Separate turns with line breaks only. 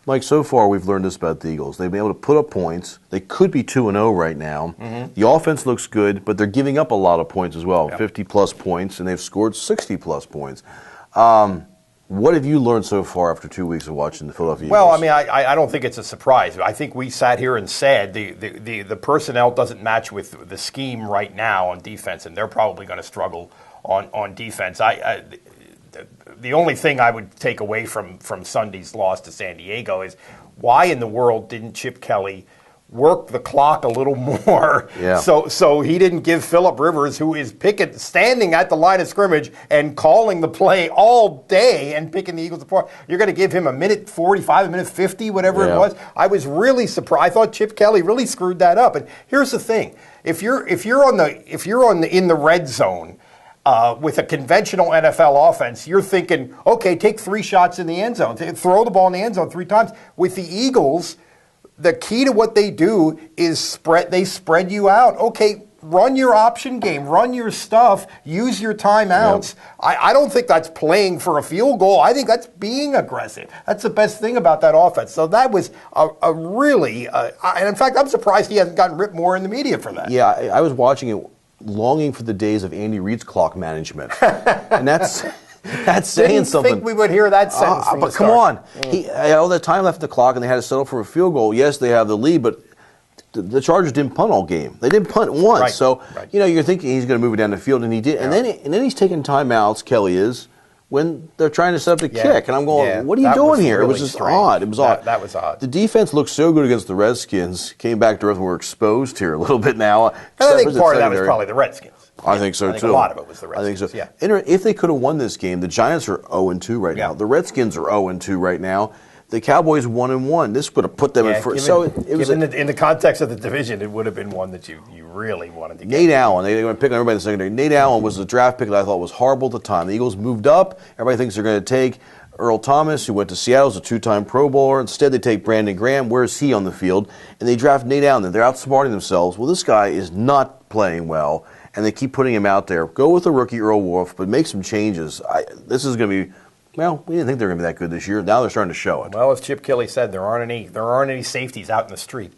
Mike, so far we've learned this about the Eagles. They've been able to put up points. They could be 2-0 right now. Mm-hmm. The offense looks good, but they're giving up a lot of points as well, 50-plus points, and they've scored 60-plus points. What have you learned so far after 2 weeks of watching the Philadelphia Eagles?
Well, I mean, I don't think it's a surprise. I think we sat here and said the personnel doesn't match with the scheme right now on defense, and they're probably going to struggle on defense. The only thing I would take away from Sunday's loss to San Diego is why in the world didn't Chip Kelly work the clock a little more, so he didn't give Phillip Rivers, who is standing at the line of scrimmage and calling the play all day and picking the Eagles apart. You're going to give him a minute 45, a minute 50, whatever it was. I was really surprised. I thought Chip Kelly really screwed that up. And here's the thing: if you're in the red zone. With a conventional NFL offense, you're thinking, okay, take 3 shots in the end zone, throw the ball in the end zone 3 times. With the Eagles, the key to what they do is they spread you out. Okay, run your option game, run your stuff, use your timeouts. Yep. I don't think that's playing for a field goal. I think that's being aggressive. That's the best thing about that offense. So that was a really, and in fact, I'm surprised he hasn't gotten ripped more in the media for that.
Yeah, I was watching it, longing for the days of Andy Reid's clock management, and that's saying something.
Didn't think we would hear that sentence from
but
the
come
start.
on, he had all that time left in the clock, and they had to settle for a field goal. Yes, they have the lead, but the Chargers didn't punt all game. They didn't punt once,
right.
So you're thinking he's going to move it down the field, and he did. And then he's taking timeouts. Kelly is. When they're trying to set up the kick. And I'm going, what are you doing here? It was just odd. It was odd.
That was odd.
The defense looked so good against the Redskins. Came back to earth and we're exposed here a little bit now.
And I think part of that was probably the Redskins.
I think so, too.
A lot of it was the Redskins.
I think so. Yeah. If they could have won this game, the Giants are 0-2 right now. The Redskins are 0-2 right now. The Cowboys 1-1. This would have put them in first. So it was
in the context of the division, it would have been one that you really wanted to get.
Nate Allen, they were picking everybody in the secondary. Nate Allen was the draft pick that I thought was horrible at the time. The Eagles moved up. Everybody thinks they're going to take Earl Thomas, who went to Seattle, is a 2-time Pro Bowler. Instead, they take Brandon Graham. Where is he on the field? And they draft Nate Allen. They're outsmarting themselves. Well, this guy is not playing well, and they keep putting him out there. Go with the rookie Earl Wolf, but make some changes. This is going to be. Well, we didn't think they were going to be that good this year. Now they're starting to show it.
Well, as Chip Kelly said, there aren't any safeties out in the street.